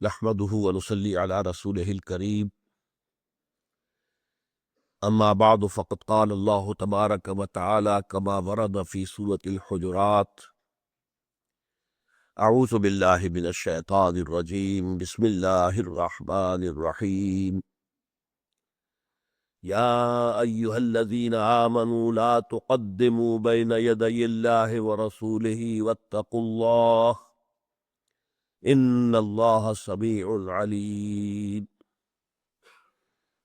نحمده ونصلي على رسوله الكريم أما بعد فقد قال الله تبارك وتعالى كما ورد في سورة الحجرات أعوذ بالله من الشيطان الرجيم بسم الله الرحمن الرحيم يا أيها الذين آمنوا لا تقدموا بين يدي الله ورسوله واتقوا الله إن الله سميع عليم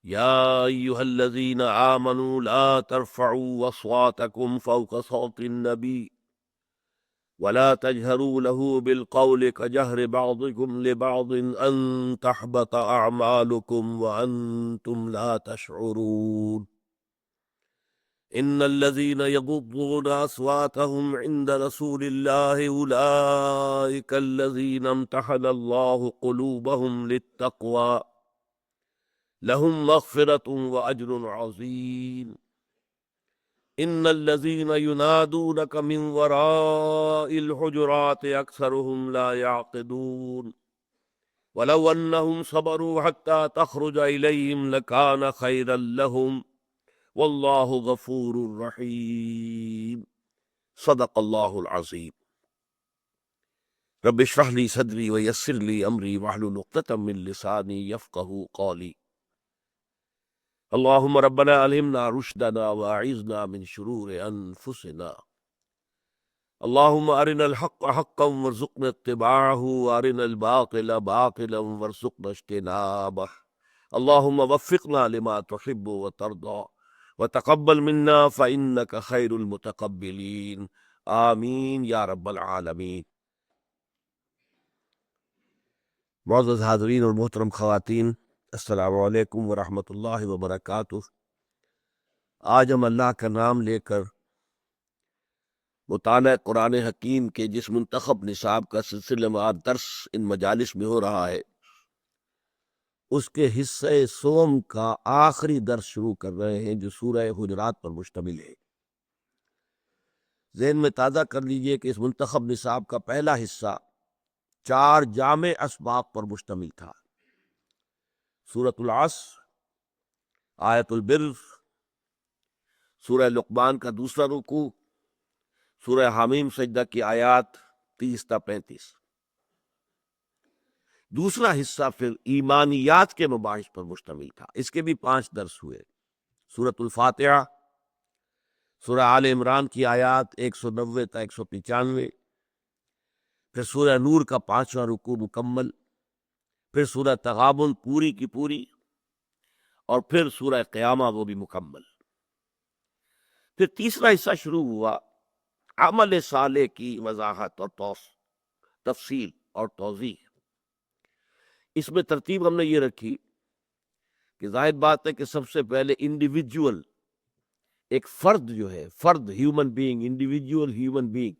يا أيها الذين آمنوا لا ترفعوا أصواتكم فوق صوت النبي ولا تجهروا له بالقول كجهر بعضكم لبعض أن تحبط أعمالكم وأنتم لا تشعرون إن الذين يغضون أصواتهم عند رسول الله أولئك الذين امتحن الله قلوبهم للتقوى لهم مغفرة وأجر عظيم إن الذين ينادونك من وراء الحجرات أكثرهم لا يعقلون ولو أنهم صبروا حتى تخرج إليهم لكان خيرا لهم والله غفور رحيم صدق الله العظيم رب اشرح لي صدري ويسر لي أمري واحلل عقدة من لساني يفقهوا قولي اللهم ربنا ألهمنا رشدنا وأعذنا من شرور أنفسنا اللهم أرنا الحق حقا وارزقنا اتباعه وأرنا الباطل باطلا وارزقنا اجتنابه اللهم وفقنا لما تحب وترضى وتقبل منا فإنك خير المتقبلين آمین یا رب العالمین۔ معزز حاضرین اور محترم خواتین، السلام علیکم ورحمۃ اللہ وبرکاتہ۔ آج ہم اللہ کا نام لے کر مطالعہ قرآن حکیم کے جس منتخب نصاب کا سلسلہ وار درس ان مجالس میں ہو رہا ہے، اس کے حصہ سوم کا آخری درس شروع کر رہے ہیں جو سورہ حجرات پر مشتمل ہے۔ ذہن میں تازہ کر لیجئے کہ اس منتخب نصاب کا پہلا حصہ 4 جامع اسباق پر مشتمل تھا: سورۃ العصر، آیت البر، سورہ لقمان کا دوسرا رکوع، سورہ حمیم سجدہ کی آیات 30 تا 35۔ دوسرا حصہ پھر ایمانیات کے مباحث پر مشتمل تھا، اس کے بھی 5 درس ہوئے: سورۃ الفاتحہ، سورہ آل عمران کی آیات 190 تا 195، پھر سورہ نور کا 5واں رکوع مکمل، پھر سورہ تغابن پوری کی پوری، اور پھر سورہ قیامہ وہ بھی مکمل۔ پھر تیسرا حصہ شروع ہوا عمل صالح کی وضاحت اور تفصیل اور توضیح۔ اس میں ترتیب ہم نے یہ رکھی کہ ظاہر بات ہے کہ سب سے پہلے انڈیویجول، ایک فرد جو ہے، فرد human being, individual human being,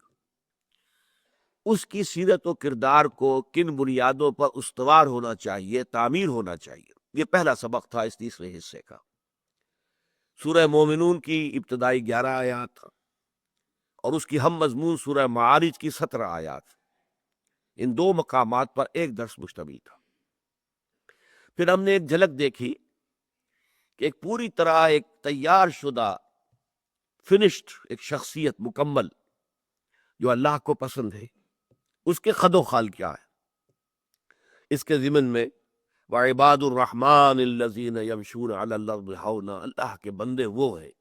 اس کی سیرت و کردار کو کن بنیادوں پر استوار ہونا چاہیے، تعمیر ہونا چاہیے، یہ پہلا سبق تھا اس تیسرے حصے کا۔ سورہ مومنون کی ابتدائی 11 آیات اور اس کی ہم مضمون سورہ معارج کی 17 آیات، ان 2 مقامات پر ایک درس مشتمل تھا۔ پھر ہم نے ایک جھلک دیکھی کہ ایک پوری طرح ایک تیار شدہ فنشڈ ایک شخصیت مکمل جو اللہ کو پسند ہے، اس کے خد و خال کیا ہے۔ اس کے ضمن میں وعباد الرحمن الذین یمشون علی الارض ہونا، اللہ کے بندے وہ ہیں،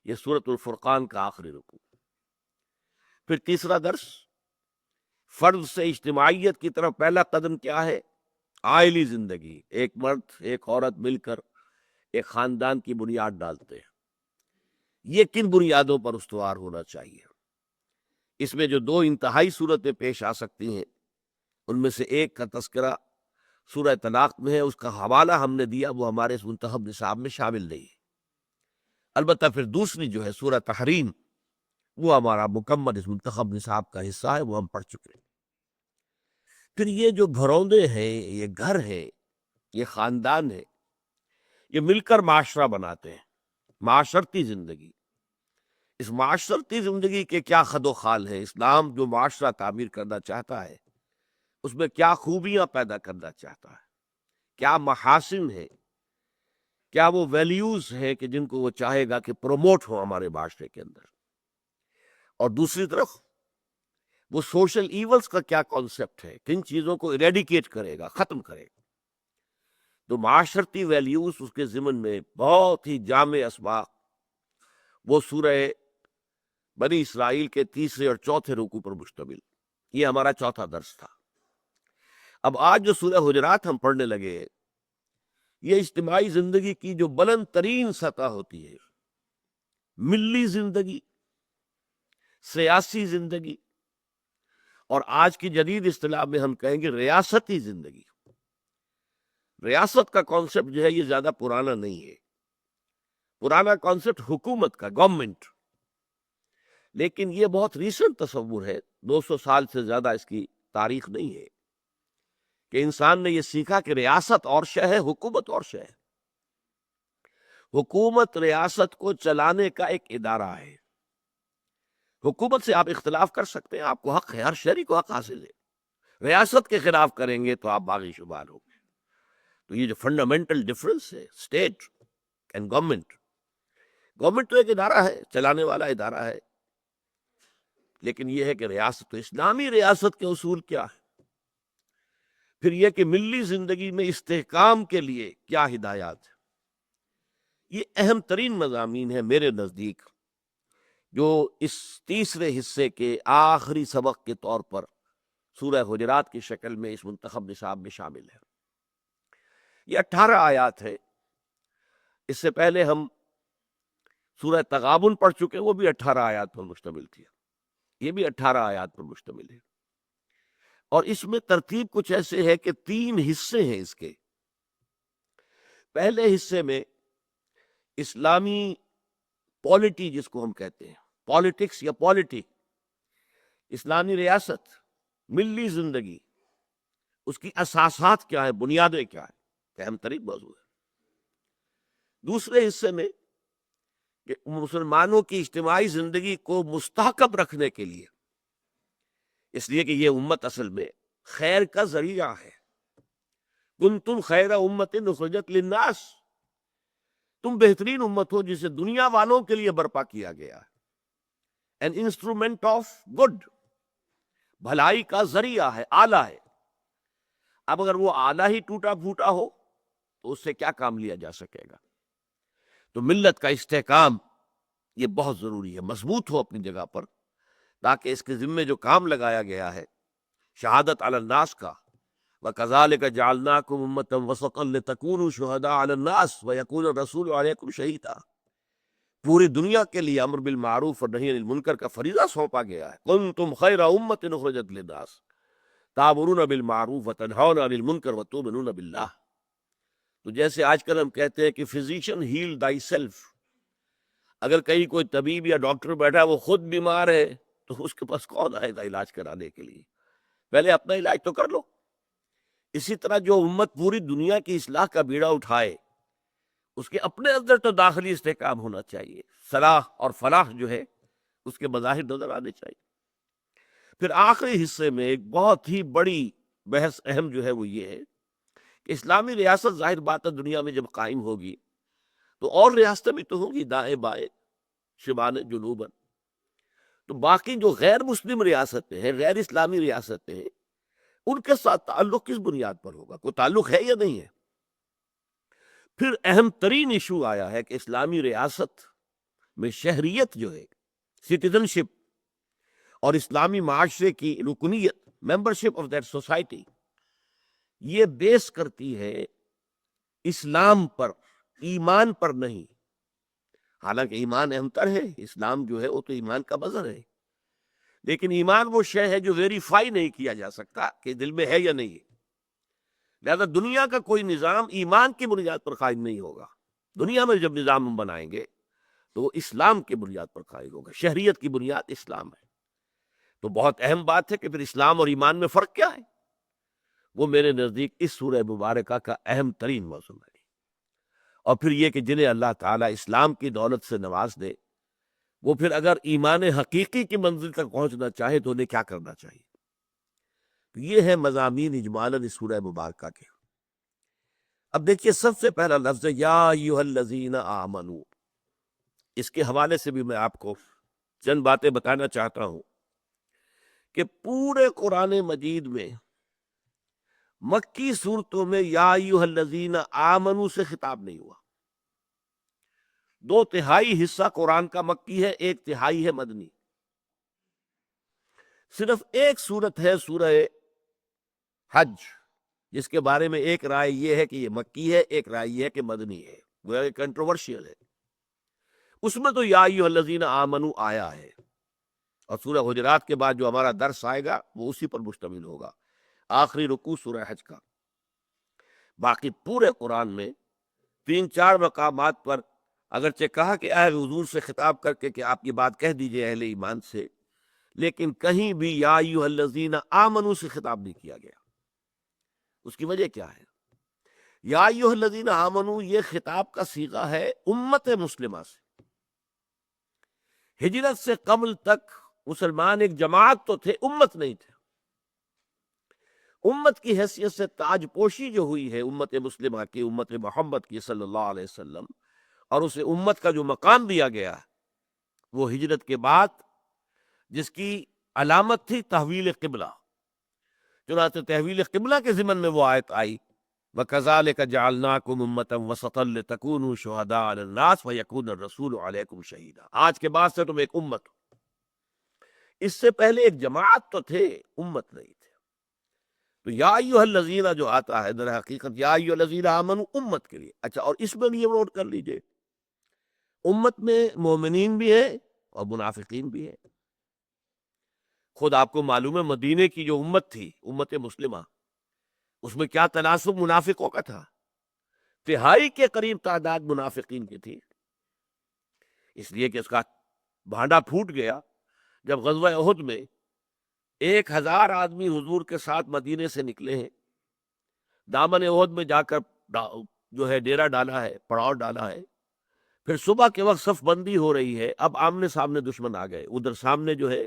یہ سورۃ الفرقان کا آخری رکوع۔ پھر تیسرا درس فرد سے اجتماعیت کی طرف پہلا قدم کیا ہے؟ عائلی زندگی، ایک مرد ایک عورت مل کر ایک خاندان کی بنیاد ڈالتے ہیں، یہ کن بنیادوں پر استوار ہونا چاہیے۔ اس میں جو 2 انتہائی صورتیں پیش آ سکتی ہیں، ان میں سے ایک کا تذکرہ سورہ طلاق میں ہے، اس کا حوالہ ہم نے دیا، وہ ہمارے اس منتخب نصاب میں شامل نہیں ہے۔ البتہ پھر دوسری جو ہے سورہ تحریم، وہ ہمارا مکمل اس منتخب نصاب کا حصہ ہے، وہ ہم پڑھ چکے ہیں۔ پھر یہ جو گھروندے ہیں، یہ گھر ہے، یہ خاندان ہے، یہ مل کر معاشرہ بناتے ہیں، معاشرتی زندگی۔ اس معاشرتی زندگی کے کیا خد و خال ہے؟ اسلام جو معاشرہ تعمیر کرنا چاہتا ہے، اس میں کیا خوبیاں پیدا کرنا چاہتا ہے، کیا محاسن ہے، کیا وہ ویلیوز ہیں کہ جن کو وہ چاہے گا کہ پروموٹ ہو ہمارے معاشرے کے اندر، اور دوسری طرف وہ سوشل ایولز کا کیا کانسیپٹ ہے، کن چیزوں کو ایریڈیکیٹ کرے گا، ختم کرے گا۔ تو معاشرتی ویلیوز اس کے ضمن میں بہت ہی جامع اسباق وہ سورہ بنی اسرائیل کے 3 اور 4 رکوع پر مشتمل۔ یہ ہمارا 4تھا درس تھا۔ اب آج جو سورہ حجرات ہم پڑھنے لگے، یہ اجتماعی زندگی کی جو بلند ترین سطح ہوتی ہے، ملی زندگی، سیاسی زندگی، اور آج کی جدید اصطلاح میں ہم کہیں گے ریاستی زندگی۔ ریاست کا کانسیپٹ جو ہے یہ زیادہ پرانا نہیں ہے، پرانا کانسیپٹ حکومت کا، گورنمنٹ، لیکن یہ بہت ریسنٹ تصور ہے، 200 سال سے زیادہ اس کی تاریخ نہیں ہے کہ انسان نے یہ سیکھا کہ ریاست اور شے ہے، حکومت اور شے ہے۔ حکومت ریاست کو چلانے کا ایک ادارہ ہے۔ حکومت سے آپ اختلاف کر سکتے ہیں، آپ کو حق ہے، ہر شہری کو حق حاصل ہے۔ ریاست کے خلاف کریں گے تو آپ باغی شمار ہوں گے۔ تو یہ جو فنڈامنٹل ڈفرنس ہے اسٹیٹ اینڈ گورنمنٹ، گورنمنٹ تو ایک ادارہ ہے، چلانے والا ادارہ ہے، لیکن یہ ہے کہ ریاست، تو اسلامی ریاست کے اصول کیا ہے، پھر یہ کہ ملی زندگی میں استحکام کے لیے کیا ہدایات ہے۔ یہ اہم ترین مضامین ہیں میرے نزدیک، جو اس تیسرے حصے کے آخری سبق کے طور پر سورہ حجرات کی شکل میں اس منتخب نصاب میں شامل ہے۔ یہ 18 آیات ہے۔ اس سے پہلے ہم سورہ تغابن پڑھ چکے، وہ بھی 18 آیات پر مشتمل تھی، یہ بھی 18 آیات پر مشتمل ہے، اور اس میں ترتیب کچھ ایسے ہے کہ 3 حصے ہیں اس کے۔ پہلے حصے میں اسلامی پالیٹی جس کو ہم کہتے ہیں، پالیٹکس یا پالیٹی، اسلامی ریاست، ملی زندگی، اس کی اساسات کیا ہے، بنیادیں کیا ہے، اہم ترین موضوع ہے۔ دوسرے حصے میں کہ مسلمانوں کی اجتماعی زندگی کو مستحکم رکھنے کے لیے، اس لیے کہ یہ امت اصل میں خیر کا ذریعہ ہے، کنتم خیر امت اخرجت للناس، تم بہترین امت ہو جسے دنیا والوں کے لیے برپا کیا گیا ہے، an instrument of good، بھلائی کا ذریعہ ہے، آلہ ہے۔ اب اگر وہ آلہ ہی ٹوٹا پھوٹا ہو تو اس سے کیا کام لیا جا سکے گا؟ تو ملت کا استحکام یہ بہت ضروری ہے، مضبوط ہو اپنی جگہ پر، تاکہ اس کے ذمے جو کام لگایا گیا ہے شہادت علی الناس کا، وَكَذَلِكَ جَعَلْنَاكُمْ أُمَّةً وَسَطًا لِتَكُونُوا شُهَدَاءَ عَلَى النَّاسِ وَيَكُونَ الرَّسُولُ عَلَيْكُمْ شَهِيدًا، پوری دنیا کے لیے امر بالمعروف اور نہی عن المنکر کا فریضہ سونپا گیا ہے۔ كُنتُمْ خَيْرَ أُمَّةٍ أُخْرِجَتْ لِلنَّاسِ تَأْمُرُونَ بِالْمَعْرُوفِ وَتَنْهَوْنَ عَنِ الْمُنكَرِ وَتُؤْمِنُونَ بِاللَّهِ۔ تو جیسے آج کل ہم کہتے ہیں کہ فزیشین ہیل دائی سیلف، اگر کہیں کوئی طبیب یا ڈاکٹر بیٹھا وہ خود بیمار ہے تو اس کے پاس کون آئے گا علاج کرانے کے لیے؟ پہلے اپنا علاج تو کر لو۔ اسی طرح جو امت پوری دنیا کی اصلاح کا بیڑا اٹھائے، اس کے اپنے اندر تو داخلی استحکام ہونا چاہیے، صلاح اور فلاح جو ہے اس کے مظاہر نظر آنے چاہیے۔ پھر آخری حصے میں ایک بہت ہی بڑی بحث اہم جو ہے وہ یہ ہے کہ اسلامی ریاست ظاہر بات ہے دنیا میں جب قائم ہوگی تو اور ریاستیں بھی تو ہوں گی، دائیں بائیں، شمال جنوباً، تو باقی جو غیر مسلم ریاستیں ہیں، غیر اسلامی ریاستیں ہیں، ان کے ساتھ تعلق کس بنیاد پر ہوگا؟ کوئی تعلق ہے یا نہیں ہے؟ پھر اہم ترین ایشو آیا ہے کہ اسلامی ریاست میں شہریت جو ہے، سٹیزن شپ، اور اسلامی معاشرے کی رکنیت، ممبرشپ آف دیٹ سوسائٹی، یہ بیس کرتی ہے اسلام پر، ایمان پر نہیں۔ حالانکہ ایمان اہم تر ہے، اسلام جو ہے وہ تو ایمان کا مظہر ہے، لیکن ایمان وہ شے ہے جو ویریفائی نہیں کیا جا سکتا کہ دل میں ہے یا نہیں ہے۔ لہذا دنیا کا کوئی نظام ایمان کی بنیاد پر قائم نہیں ہوگا۔ دنیا میں جب نظام ہم بنائیں گے تو وہ اسلام کی بنیاد پر قائم ہوگا، شہریت کی بنیاد اسلام ہے۔ تو بہت اہم بات ہے کہ پھر اسلام اور ایمان میں فرق کیا ہے؟ وہ میرے نزدیک اس سورہ مبارکہ کا اہم ترین موضوع ہے۔ اور پھر یہ کہ جنہیں اللہ تعالیٰ اسلام کی دولت سے نواز دے، وہ پھر اگر ایمان حقیقی کی منزل تک پہنچنا چاہے تو انہیں کیا کرنا چاہیے؟ یہ ہے مضامین اجمالاً اس سورہ مبارکہ کے۔ اب دیکھیے سب سے پہلا لفظ ہے یا ایھا الذین آمنو۔ اس کے حوالے سے بھی میں آپ کو چند باتیں بتانا چاہتا ہوں کہ پورے قرآن مجید میں مکی صورتوں میں یا ایھا الذین آمنو سے خطاب نہیں ہوا۔ 2/3 حصہ قرآن کا مکی ہے، 1/3 ہے مدنی۔ صرف ایک صورت ہے سورہ حج، جس کے بارے میں ایک رائے یہ ہے کہ یہ مکی ہے، ایک رائے یہ ہے کہ مدنی ہے، وہ کنٹروورشیل ہے۔ اس میں تو یا ایھا الذین آمنو آیا ہے، اور سورہ حجرات کے بعد جو ہمارا درس آئے گا وہ اسی پر مشتمل ہوگا، آخری رکوع سورہ حج کا۔ باقی پورے قرآن میں 3-4 مقامات پر اگرچہ کہا کہ اے حضور سے خطاب کر کے کہ آپ یہ بات کہہ دیجئے اہل ایمان سے، لیکن کہیں بھی یا ایھا الذین آمنو سے خطاب نہیں کیا گیا۔ اس کی وجہ کیا ہے؟ یا ایھا الذین آمنو یہ خطاب کا صیغہ ہے امت مسلمہ سے۔ ہجرت سے قبل تک مسلمان ایک جماعت تو تھے، امت نہیں تھے۔ امت کی حیثیت سے تاج پوشی جو ہوئی ہے امت مسلمہ کی، امت محمد کی صلی اللہ علیہ وسلم، اور اسے امت کا جو مقام دیا گیا وہ ہجرت کے بعد، جس کی علامت تھی تحویل قبلہ۔ چنانچہ تحویل قبلہ کے ضمن میں وہ آیت آئی وَكَذَلِكَ جَعَلْنَاكُمْ أُمَّةً وَسَطًا لِتَكُونُوا شُهَدَاءَ عَلَى النَّاسِ وَيَكُونَ الرَّسُولُ عَلَيْكُمْ شَهِيدًا۔ آج کے بعد سے تم ایک امت ہو۔ اس سے پہلے ایک جماعت تو تھے، امت نہیں تھے۔ تو یا ایھا الذین جو آتا ہے در حقیقت یا ایھا الذین آمنوا امت کے لیے۔ اچھا، اور اس میں بھی یہ نوٹ کر لیجئے، امت میں مومنین بھی ہیں اور منافقین بھی ہیں۔ خود آپ کو معلوم ہے مدینے کی جو امت تھی، امت مسلمہ، اس میں کیا تناسب منافقوں کا تھا، 1/3 کے قریب تعداد منافقین کی تھی، اس لیے کہ اس کا بھانڈا پھوٹ گیا جب غزوہ احد میں 1000 آدمی حضور کے ساتھ مدینے سے نکلے ہیں، دامن احد میں جا کر جو ہے ڈیرا ڈالا ہے، پڑاؤ ڈالا ہے، پھر صبح کے وقت صف بندی ہو رہی ہے، اب آمنے سامنے دشمن آ گئے، ادھر سامنے جو ہے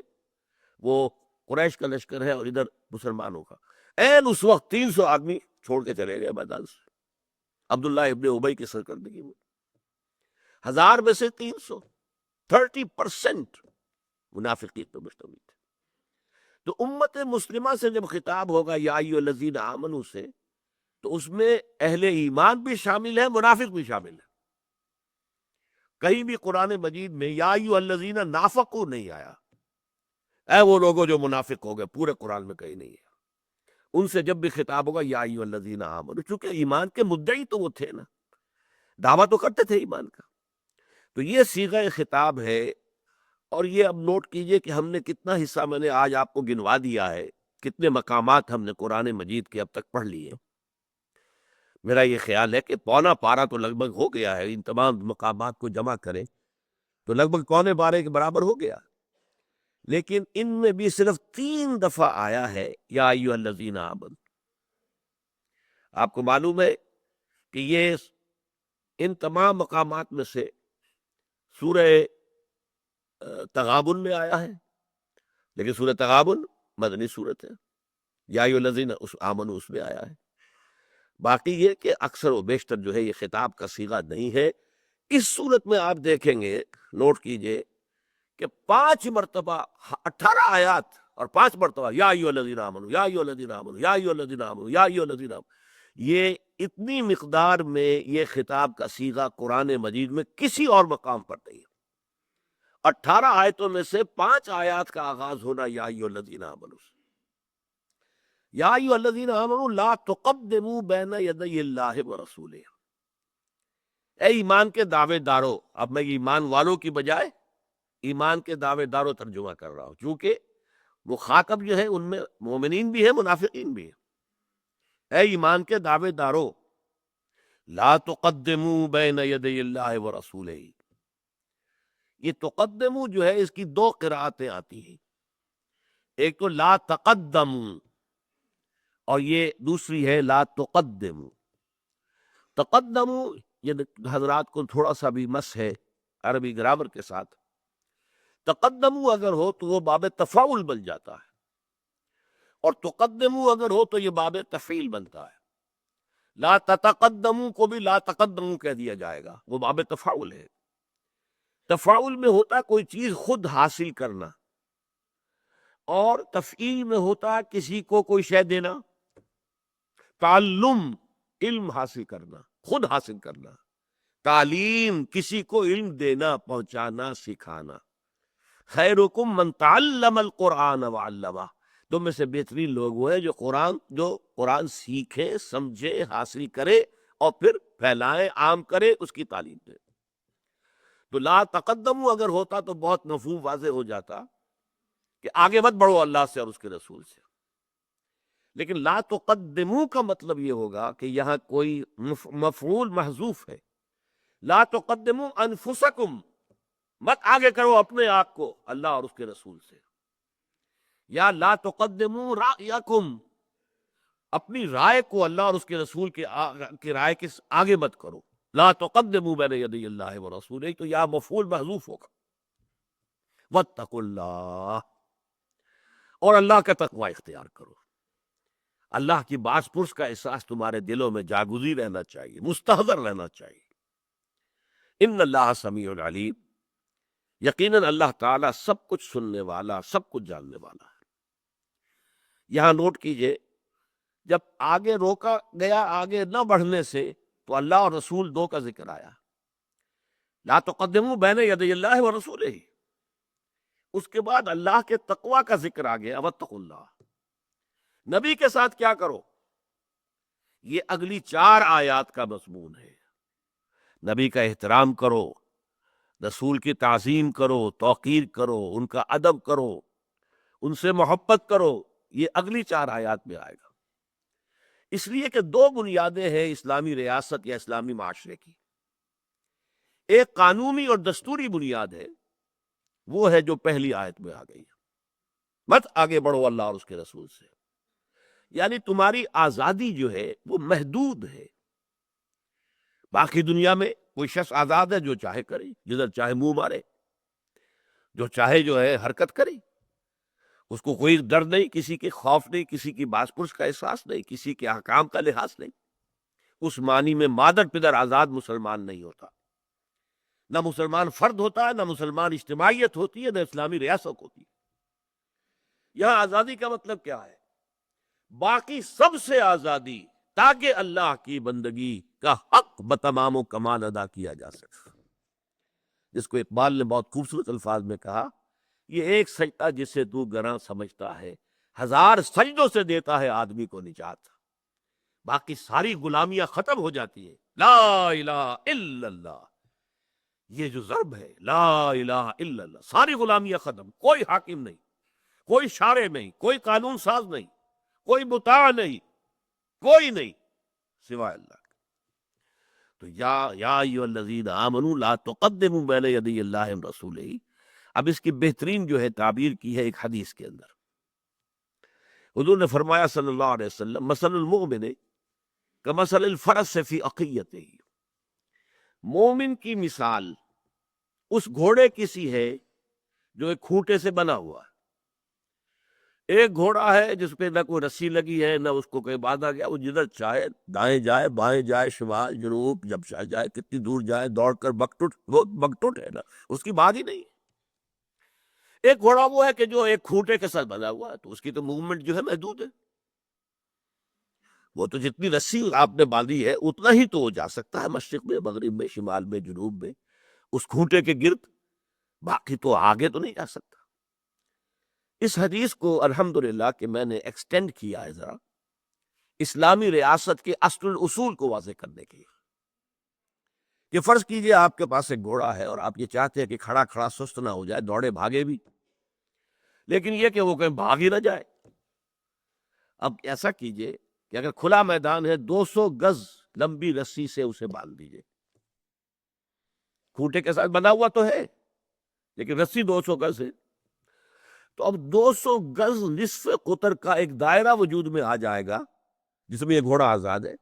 وہ قریش کا لشکر ہے اور ادھر مسلمانوں کا۔ این اس وقت 300 آدمی چھوڑ کے چلے گئے میدان سے، عبداللہ ابن ابی کی سرکردگی میں 1000 میں سے 300، 30% منافقین پہ مشتمل تھے۔ تو امت مسلمہ سے جب خطاب ہوگا یا ایھا الذین آمنو سے، تو اس میں اہل ایمان بھی شامل ہے، منافق بھی شامل ہے۔ کہیں بھی قرآن مجید میں یا ایھا الذین نافقوا نہیں آیا، اے وہ لوگوں جو منافق ہو گئے، پورے قرآن میں کہیں نہیں ہے۔ ان سے جب بھی خطاب ہوگا یا ایھا الذین آمنو، چونکہ ایمان کے مدعی تو وہ تھے نا، دعویٰ تو کرتے تھے ایمان کا۔ تو یہ صیغہ خطاب ہے، اور یہ اب نوٹ کیجئے کہ ہم نے کتنا حصہ میں نے آج آپ کو گنوا دیا ہے، کتنے مقامات ہم نے قرآن مجید کے اب تک پڑھ لیے۔ میرا یہ خیال ہے کہ پونا پارہ تو لگ بھگ ہو گیا ہے، ان تمام مقامات کو جمع کریں تو لگ بھگ پونے پارے کے برابر ہو گیا، لیکن ان میں بھی صرف 3 دفعہ آیا ہے یا ایھا الذین آمنوا۔ آپ کو معلوم ہے کہ یہ ان تمام مقامات میں سے سورہ تغابن میں آیا ہے، لیکن سورہ تغابن مدنی صورت ہے، یا ایھا الذین آمنوا اس میں آیا ہے۔ باقی یہ کہ اکثر و بیشتر جو ہے یہ خطاب کا صیغہ نہیں ہے۔ اس صورت میں آپ دیکھیں گے، نوٹ کیجئے کہ 5 مرتبہ 18 آیات اور 5 مرتبہ یا ایھا الذین آمنوا، یا ایھا الذین آمنوا، یا ایھا الذین آمنوا، یا ایھا الذین آمنوا۔ یہ اتنی مقدار میں یہ خطاب کا صیغہ قرآن مجید میں کسی اور مقام پر نہیں ہے۔ 18 آیتوں میں سے 5 آیات کا آغاز ہونا یا ایھا الذین آمنوا سے۔ یا ایھا الذین آمنوا لا تقدموا بین یدی اللہ ورسولہ۔ اے ایمان کے دعوے دارو، اب میں ایمان والوں کی بجائے ایمان کے دعوے داروں ترجمہ کر رہا ہوں، کیونکہ مخاطب جو ہے ان میں مومنین بھی ہیں، منافقین بھی ہیں۔ اے ایمان کے دعوے دارو، لا تقدموا بین یدی اللہ ورسولہ۔ یہ تقدموا جو ہے اس کی 2 قراءتیں آتی ہیں، ایک تو لا تقدموا اور یہ دوسری ہے لا تقدموا۔ تقدموا یہ حضرات کو تھوڑا سا بھی مس ہے عربی گرامر کے ساتھ، تقدموا اگر ہو تو وہ باب تفاعل بن جاتا ہے، اور تقدمو اگر ہو تو یہ باب تفعیل بنتا ہے. لا تتقدمو کو بھی لا تقدمو کہہ دیا جائے گا، وہ باب تفاعل ہے. تفاعل میں ہوتا کوئی چیز خود حاصل کرنا، اور تفعیل میں ہوتا کسی کو کوئی شے دینا. تعلم علم حاصل کرنا، خود حاصل کرنا. تعلیم کسی کو علم دینا، پہنچانا، سکھانا. خیرکم من تعلم القرآن وعلمہ، تم میں سے بہترین لوگ وہ ہیں جو قرآن سیکھے، سمجھے، حاصل کرے اور پھر پھیلائے، عام کرے، اس کی تعلیم دے. تو لا تقدمو اگر ہوتا تو بہت مفہوم واضح ہو جاتا کہ آگے مت بڑھو اللہ سے اور اس کے رسول سے. لیکن لا تقدمو کا مطلب یہ ہوگا کہ یہاں کوئی مفعول محذوف ہے. لا تقدمو انفسکم، مت آگے کرو اپنے آپ کو اللہ اور اس کے رسول سے. یا لا تقدمو رأیکم، اپنی رائے کو اللہ اور اس کے رسول کی رائے کے آگے مت کرو. لا تقدمو بین یدی اللہ ورسولہ، تو یا مفعول محذوف ہوگا. واتقوا اللہ، اور اللہ کا تقوی اختیار کرو. اللہ کی باس پرس کا احساس تمہارے دلوں میں جاگزی رہنا چاہیے، مستحضر رہنا چاہیے. ان اللہ سمیع علیم، یقیناً اللہ تعالیٰ سب کچھ سننے والا، سب کچھ جاننے والا ہے. یہاں نوٹ کیجئے، جب آگے روکا گیا آگے نہ بڑھنے سے تو اللہ اور رسول دو کا ذکر آیا. لا تقدموا بین یدی اللہ ورسولہ، اس کے بعد اللہ کے تقوی کا ذکر آ گیا. واتقوا اللہ، نبی کے ساتھ کیا کرو، یہ اگلی 4 آیات کا مضمون ہے. نبی کا احترام کرو، رسول کی تعظیم کرو، توقیر کرو، ان کا ادب کرو، ان سے محبت کرو. یہ اگلی 4 آیات میں آئے گا. اس لیے کہ 2 بنیادیں ہیں اسلامی ریاست یا اسلامی معاشرے کی. ایک قانونی اور دستوری بنیاد ہے، وہ ہے جو پہلی آیت میں آ گئی، مت آگے بڑھو اللہ اور اس کے رسول سے. یعنی تمہاری آزادی جو ہے وہ محدود ہے. باقی دنیا میں کوئی شخص آزاد ہے، جو چاہے کرے، جدھر چاہے منہ مارے، جو چاہے جو ہے حرکت کرے. اس کو کوئی ڈر نہیں، کسی کے خوف نہیں، کسی کی باس پرس کا احساس نہیں، کسی کے احکام کا لحاظ نہیں. اس معنی میں مادر پدر آزاد مسلمان نہیں ہوتا، نہ مسلمان فرد ہوتا ہے، نہ مسلمان اجتماعیت ہوتی ہے، نہ اسلامی ریاست ہوتی ہے. یہاں آزادی کا مطلب کیا ہے؟ باقی سب سے آزادی، تاکہ اللہ کی بندگی کا حق بتمام و کمال ادا کیا جا سکے. جس کو اقبال نے بہت خوبصورت الفاظ میں کہا، یہ ایک سجدہ جسے تو گراں سمجھتا ہے، 1000 سجدوں سے دیتا ہے آدمی کو نجات. باقی ساری غلامیاں ختم ہو جاتی ہیں. لا الہ الا اللہ، یہ جو ضرب ہے، لا الہ الا اللہ، ساری غلامیاں ختم. کوئی حاکم نہیں، کوئی شارع نہیں، کوئی قانون ساز نہیں، کوئی مطاع نہیں، کوئی نہیں سوائے اللہ. تو یا ایھا الذین آمنوا لا تقدموا بین یدی اللہ ورسولہ. اب اس کی بہترین جو ہے تعبیر کی ہے ایک حدیث کے اندر. حضور نے فرمایا صلی اللہ علیہ وسلم، مثل المؤمن کمثل الفرس فی عقیتہ، مومن کی مثال اس گھوڑے کی سی ہے جو ایک کھوٹے سے بنا ہوا ہے. ایک گھوڑا ہے جس پہ نہ کوئی رسی لگی ہے، نہ اس کو کوئی باندھا گیا، وہ جدھر چاہے دائیں جائے، بائیں جائے، شمال جنوب، جب چاہے جائے، کتنی دور جائے، دوڑ کر بکٹوٹ، وہ بکٹوٹ ہے نا، اس کی بات ہی نہیں. ایک گھوڑا وہ ہے کہ جو ایک کھوٹے کے ساتھ بنا ہوا ہے، تو اس کی تو موومنٹ جو ہے محدود ہے. وہ تو جتنی رسی آپ نے باندھی ہے اتنا ہی تو وہ جا سکتا ہے، مشرق میں، مغرب میں، شمال میں، جنوب میں، اس کھوٹے کے گرد. باقی تو آگے تو نہیں جا سکتا. اس حدیث کو الحمدللہ کہ میں نے ایکسٹینڈ کیا ہے ذرا اسلامی ریاست کے اصل الاصول کو واضح کرنے کے لیے. کہ فرض کیجئے آپ کے پاس ایک گھوڑا ہے اور آپ یہ چاہتے ہیں کہ کھڑا کھڑا سست نہ ہو جائے، دوڑے بھاگے بھی، لیکن یہ کہ وہ کہیں بھاگ ہی نہ جائے. اب ایسا کیجئے کہ اگر کھلا میدان ہے، 200 گز لمبی رسی سے اسے باندھ دیجئے. کھوٹے کے ساتھ بنا ہوا تو ہے لیکن رسی 200 گز ہے. تو اب 200 گز نصف قطر کا ایک دائرہ وجود میں آ جائے گا جس میں یہ گھوڑا آزاد ہے.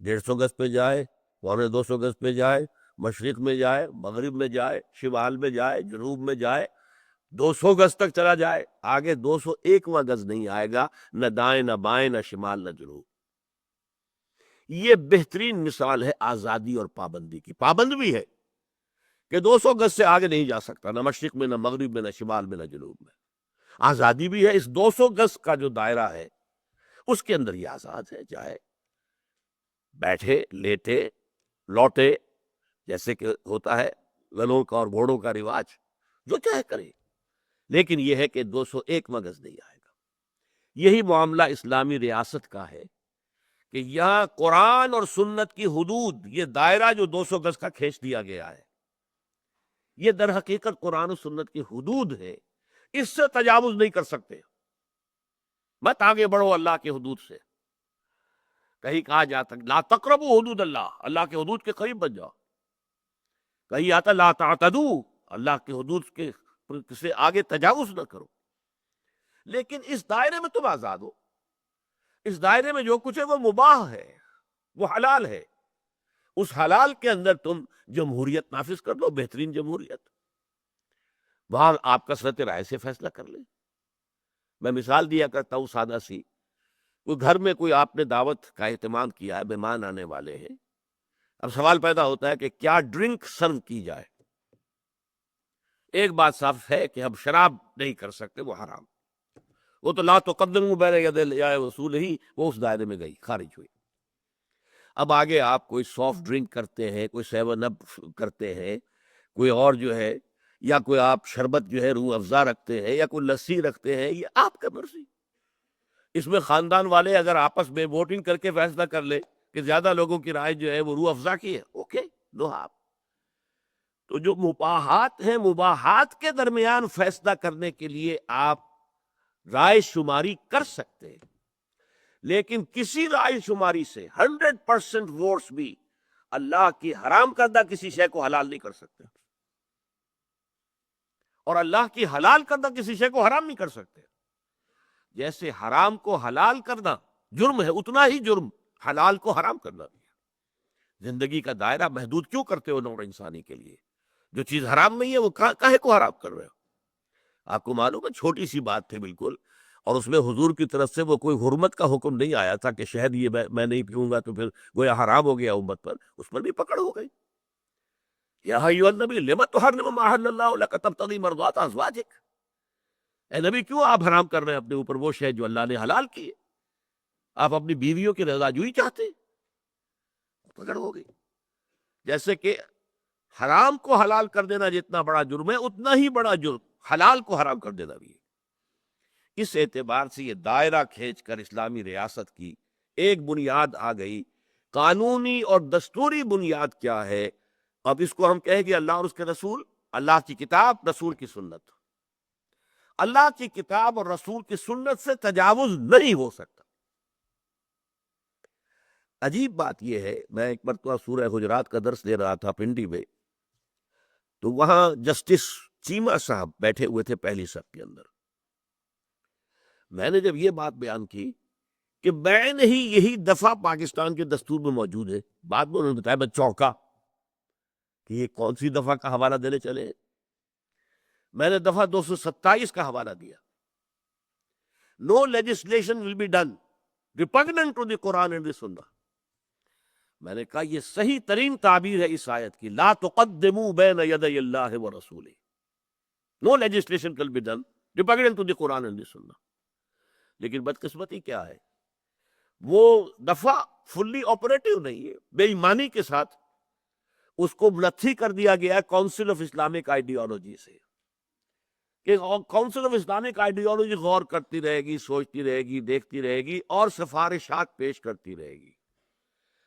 150 گز پہ جائے، 250 گز پہ جائے، مشرق میں جائے، مغرب میں جائے، شمال میں جائے، جنوب میں جائے، 200 گز تک چلا جائے، آگے 201واں گز نہیں آئے گا، نہ دائیں نہ بائیں نہ شمال نہ جنوب۔ یہ بہترین مثال ہے آزادی اور پابندی کی۔ پابند بھی ہے کہ 200 گز سے آگے نہیں جا سکتا، نہ مشرق میں نہ مغرب میں نہ شمال میں نہ جنوب میں۔ آزادی بھی ہے، اس 200 گز کا جو دائرہ ہے اس کے اندر یہ آزاد ہے، چاہے بیٹھے لیٹے لوٹے، جیسے کہ ہوتا ہے گلوں کا اور گھوڑوں کا رواج، جو چاہے کرے، لیکن یہ ہے کہ 201 گز نہیں آئے گا۔ یہی معاملہ اسلامی ریاست کا ہے کہ یہاں قرآن اور سنت کی حدود، یہ دائرہ جو 200 گز کا کھینچ دیا گیا ہے، یہ در حقیقت قرآن و سنت کی حدود ہے، اس سے تجاوز نہیں کر سکتے۔ مت آگے بڑھو اللہ کے حدود سے۔ کہیں کہا جاتا لا تقربوا حدود اللہ، اللہ کے حدود کے قریب بن جاؤ۔ کہیں آتا لا تعتدوا، اللہ کے حدود کے سے آگے تجاوز نہ کرو۔ لیکن اس دائرے میں تم آزاد ہو، اس دائرے میں جو کچھ ہے وہ مباح ہے، وہ حلال ہے۔ اس حلال کے اندر تم جمہوریت نافذ کر دو، بہترین جمہوریت، وہاں آپ کثرت رائے سے فیصلہ کر لیں۔ میں مثال دیا کرتا ہوں سادہ سی، کوئی گھر میں کوئی آپ نے دعوت کا اہتمام کیا ہے، مہمان آنے والے ہیں، اب سوال پیدا ہوتا ہے کہ کیا ڈرنک سرو کی جائے۔ ایک بات صاف ہے کہ ہم شراب نہیں کر سکتے، وہ حرام، وہ تو لا تقدموا بین یدی رسول ہی، وہ اس دائرے میں گئی، خارج ہوئی۔ اب آگے آپ کوئی سافٹ ڈرنک کرتے ہیں، کوئی 7 اپ کرتے ہیں، کوئی اور جو ہے، یا کوئی آپ شربت جو ہے روح افزا رکھتے ہیں، یا کوئی لسی رکھتے ہیں، یہ آپ کا مرضی۔ اس میں خاندان والے اگر آپس میں ووٹنگ کر کے فیصلہ کر لے کہ زیادہ لوگوں کی رائے جو ہے وہ روح افزا کی ہے، اوکے نو آپ۔ تو جو مباحات ہیں، مباحات کے درمیان فیصلہ کرنے کے لیے آپ رائے شماری کر سکتے ہیں، لیکن کسی رائے شماری سے 100% ووٹس بھی اللہ کی حرام کردہ کسی شے کو حلال نہیں کر سکتے، اور اللہ کی حلال کردہ کسی شے کو حرام نہیں کر سکتے۔ جیسے حرام کو حلال کرنا جرم ہے، اتنا ہی جرم حلال کو حرام کرنا بھی ہے۔ زندگی کا دائرہ محدود کیوں کرتے ہو نوع انسانی کے لیے؟ جو چیز حرام نہیں ہے وہ کاہے کو حرام کر رہے ہو؟ آپ کو معلوم ہے چھوٹی سی بات تھی بالکل، اور اس میں حضور کی طرف سے وہ کوئی حرمت کا حکم نہیں آیا تھا کہ شہد یہ میں نہیں پیوں گا تو پھر گویا حرام ہو گیا امت پر، اس پر بھی پکڑ ہو گئی۔ یا ایھا النبی لم تحرم ما احل اللہ لک تبتغی مرضات ازواجک، اے نبی کیوں آپ حرام کر رہے ہیں اپنے اوپر وہ شے جو اللہ نے حلال کی ہے؟ آپ اپنی بیویوں کی رضا جوئی چاہتے ہیں، پکڑ ہو گئی۔ جیسے کہ حرام کو حلال کر دینا جتنا بڑا جرم ہے، اتنا ہی بڑا جرم حلال کو حرام کر دینا بھی ہے۔ اس اعتبار سے یہ دائرہ کھینچ کر اسلامی ریاست کی ایک بنیاد آ گئی۔ قانونی اور دستوری بنیاد کیا ہے؟ اب اس کو ہم کہیں گے اللہ اور اس کے رسول، اللہ کی کتاب، رسول کی سنت۔ اللہ کی کتاب اور رسول کی سنت سے تجاوز نہیں ہو سکتا۔ عجیب بات یہ ہے، میں ایک مرتبہ سورہ حجرات کا درس دے رہا تھا پنڈی میں، تو وہاں جسٹس چیمہ صاحب بیٹھے ہوئے تھے پہلی صف کے اندر۔ میں نے جب یہ بات بیان کی کہ بین ہی یہی دفعہ پاکستان کے دستور میں موجود ہے، بعد میں انہوں نے بتایا، میں چونکا کہ یہ کون سی دفعہ کا حوالہ دینے چلے۔ میں نے دفعہ 227 کا حوالہ دیا۔ No legislation will be done repugnant to the Quran and the Sunnah۔ میں نے کہا یہ صحیح ترین تعبیر ہے اس آیت کی، لا تقدموا بین یدی اللہ ورسولہ، no legislation will be done repugnant to the Quran and the Sunnah۔ لیکن بدقسمتی کیا ہے، وہ دفعہ فلی آپریٹو نہیں ہے، بے ایمانی کے ساتھ اس کو منتھی کر دیا گیا کونسل آف اسلامک آئیڈیالوجی سے، کہ کونسل آف اسلامک آئیڈیالوجی غور کرتی رہے گی، سوچتی رہے گی، دیکھتی رہے گی اور سفارشات پیش کرتی رہے گی۔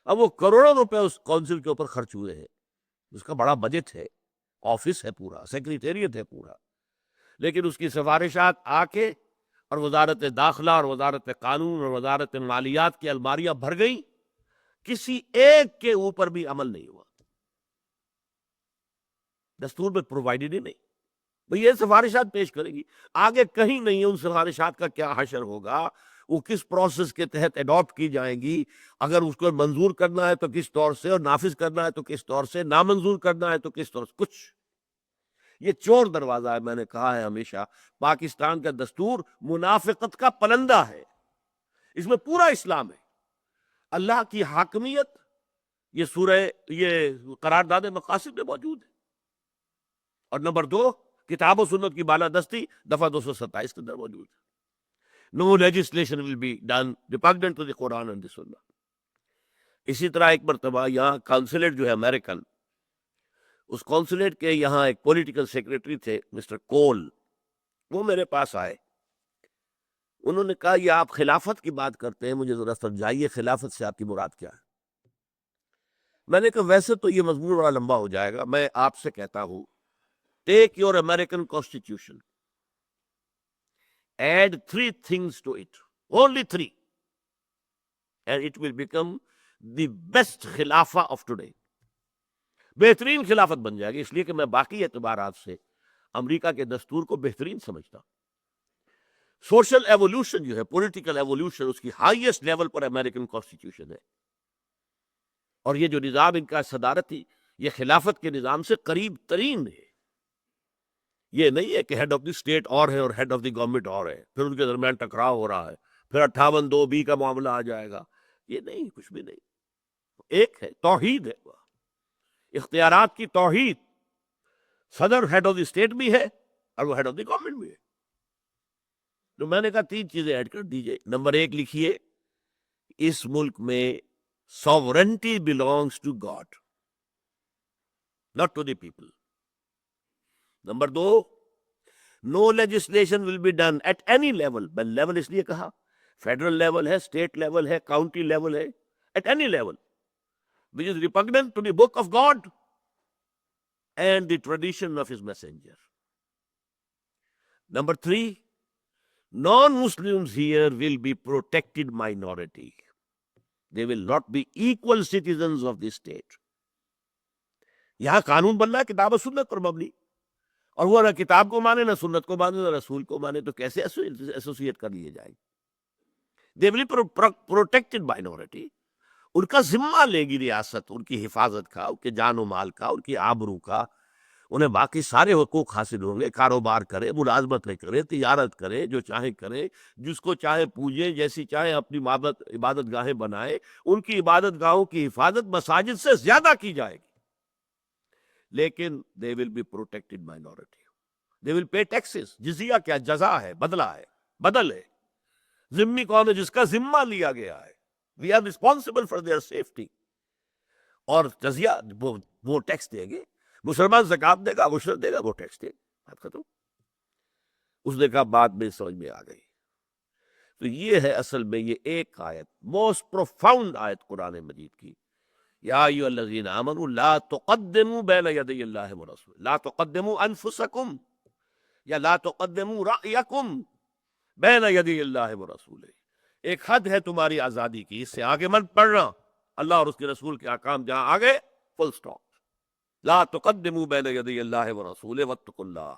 اب وہ کروڑوں روپے اس کونسل کے اوپر خرچ ہوئے ہیں، اس کا بڑا بجٹ ہے، آفس ہے پورا، سیکریٹریٹ ہے پورا، لیکن اس کی سفارشات آ کے اور وزارت داخلہ اور وزارت قانون اور وزارت مالیات کی الماریاں بھر گئیں، کسی ایک کے اوپر بھی عمل نہیں ہوا، دستور میں پرووائڈڈ ہی نہیں۔ بھئی یہ سفارشات پیش کرے گی، آگے کہیں نہیں ہے ان سفارشات کا کیا حشر ہوگا، وہ کس پروسیس کے تحت اڈاپٹ کی جائیں گی، اگر اس کو منظور کرنا ہے تو کس طور سے، اور نافذ کرنا ہے تو کس طور سے، نامنظور کرنا ہے تو کس طور سے، کچھ یہ چور دروازہ ہے. میں نے کہا ہے ہمیشہ پاکستان کا دستور منافقت کا پلندہ ہے. اس میں پورا اسلام ہے. اللہ کی حاکمیت یہ قرارداد مقاصد میں موجود ہے. اور نمبر 2 کتاب و سنت کی بالادستی دفعہ 227 کے اندر موجود ہے. No legislation will be done repugnant to the Quran and the Sunnah. اسی طرح ایک مرتبہ یہاں کانسولیٹ جو ہے امریکن، اس کانسولیٹ کے یہاں ایک پولیٹیکل سیکریٹری تھے مسٹر کول، وہ میرے پاس آئے. انہوں نے کہا یہ آپ خلافت کی بات کرتے ہیں، مجھے ذرا سمجھائیے خلافت سے آپ کی مراد کیا ہے. میں نے کہا ویسے تو یہ مضمون بڑا لمبا ہو جائے گا، میں آپ سے کہتا ہوں take your American constitution, add 3 things to it, only 3, and it will become the best خلافہ of today. بہترین خلافت بن جائے گی. اس لیے کہ میں باقی اعتبارات سے امریکہ کے دستور کو بہترین سمجھتا ہوں. سوشل ایوولوشن جو ہے، پولیٹیکل ایوولوشن، اس کی ہائیسٹ لیول پر امریکن کانسٹیٹیوشن ہے. اور یہ جو نظام ان کا صدارتی، یہ خلافت کے نظام سے قریب ترین ہے. یہ نہیں ہے کہ ہیڈ آف دی اسٹیٹ اور ہے اور ہیڈ آف دی گورنمنٹ اور ہے، پھر ان کے درمیان ٹکراؤ ہو رہا ہے، پھر 58(2)(b) کا معاملہ آ جائے گا. یہ نہیں، کچھ بھی نہیں. ایک ہے، توحید ہے، اختیارات کی توحید. صدر ہیڈ آف دی اسٹیٹ بھی ہے اور وہ ہیڈ آف دی گورنمنٹ بھی ہے. تو میں نے کہا 3 چیزیں ایڈ کر دیجئے. نمبر 1 لکھیے، اس ملک میں sovereignty belongs to God, not to the people. Number 2، no legislation will be done at any level. میں لیول اس لیے کہا، فیڈرل لیول ہے، اسٹیٹ لیول ہے، کاؤنٹی لیول ہے، at any level which is repugnant to the book of God and the tradition of his messenger. Number 3, non-Muslims here will be protected minority. They will not be equal citizens of the state. یہاں قانون بن رہا ہے کتاب و سنت پر مبنی، اور وہ نہ کتاب کو مانے، نہ سنت کو مانے، نہ رسول کو مانے، تو کیسے ایسوسیٹ کر لیے جائیں؟ They will be protected minority. ان کا ذمہ لے گی ریاست، ان کی حفاظت کا، ان کے جان و مال کا، ان کی آبرو کا. انہیں باقی سارے حقوق حاصل ہوں گے. کاروبار کرے، ملازمت کرے، تجارت کرے، جو چاہے کرے، جس کو چاہے پوجے، جیسی چاہے اپنی عبادت گاہیں بنائے. ان کی عبادت گاہوں کی حفاظت مساجد سے زیادہ کی جائے گی. لیکن they will be protected minority. They will pay taxes. جزیہ کیا؟ جزا ہے، بدلہ ہے، بدل ہے. ذمہ کون ہے؟ جس کا ذمہ لیا گیا ہے. We are responsible for their safety. اور جزیہ وہ ٹیکس دیں گے. مسلمان زکات دے گا، عشر دے گا، وہ ٹیکس دے گا. بات ختم. اس نے کہا بات میں سمجھ میں آ گئی. تو یہ ہے اصل میں یہ ایک آیت، موسٹ پروفاؤنڈ آیت قرآن مجید کی. یا ایھا الذین آمنوا لا تقدموا بین یدی اللہ ورسولہ، لا تقدموا انفسکم یا لا تقدموا رأیکم بین یدی اللہ ورسولہ. ایک حد ہے تمہاری آزادی کی، اس سے آگے مت بڑھنا. اللہ اور اس کے رسول کے احکام جہاں آگے، فل سٹاپ. لا تقدموا بین یدی اللہ ورسولہ واتقوا اللہ.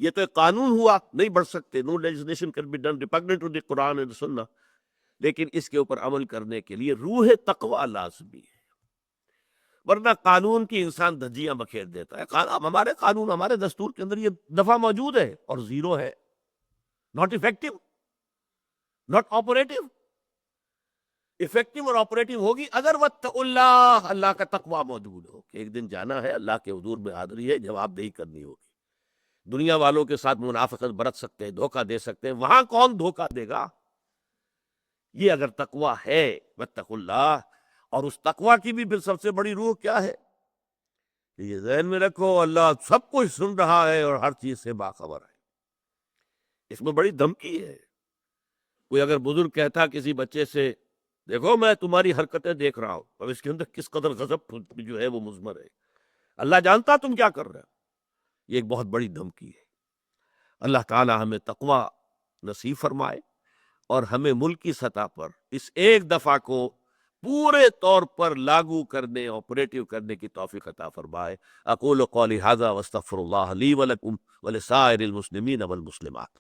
یہ تو ایک قانون ہوا، نہیں بڑھ سکتے. No legislation can be done repugnant to the Quran and Sunnah. لیکن اس کے اوپر عمل کرنے کے لیے روح تقوی لازمی ہے، ورنہ قانون کی انسان دھجیاں بکھیر دیتا ہے. ہمارے قانون، ہمارے دستور کے اندر یہ دفعہ موجود ہے اور 0 ہے. Not effective, not operative. Effective اور آپریٹو ہوگی اگر واتقوا اللہ، اللہ کا تقوی موجود ہو کہ ایک دن جانا ہے، اللہ کے حضور میں حاضری ہے، جواب دہی کرنی ہوگی. دنیا والوں کے ساتھ منافقت برت سکتے ہیں، دھوکہ دے سکتے ہیں، وہاں کون دھوکہ دے گا؟ یہ اگر تقوی ہے، واتقوا اللہ. اور اس تقوی کی بھی پھر سب سے بڑی روح کیا ہے؟ یہ ذہن میں رکھو، اللہ سب کچھ سن رہا ہے اور ہر چیز سے باخبر ہے. اس میں بڑی دھمکی ہے. کوئی اگر بزرگ کہتا کسی بچے سے، دیکھو میں تمہاری حرکتیں دیکھ رہا ہوں، اب اس کے اندر کس قدر غضب جو ہے وہ مضمر ہے، اللہ جانتا تم کیا کر رہے ہو. یہ ایک بہت بڑی دھمکی ہے. اللہ تعالی ہمیں تقوی نصیب فرمائے اور ہمیں ملکی سطح پر اس ایک دفعہ کو پورے طور پر لاگو کرنے، آپریٹو کرنے کی توفیق عطا فرمائے. اقول قولی ھذا واستغفر اللہ لی ولکم ولسائر المسلمین والمسلمات.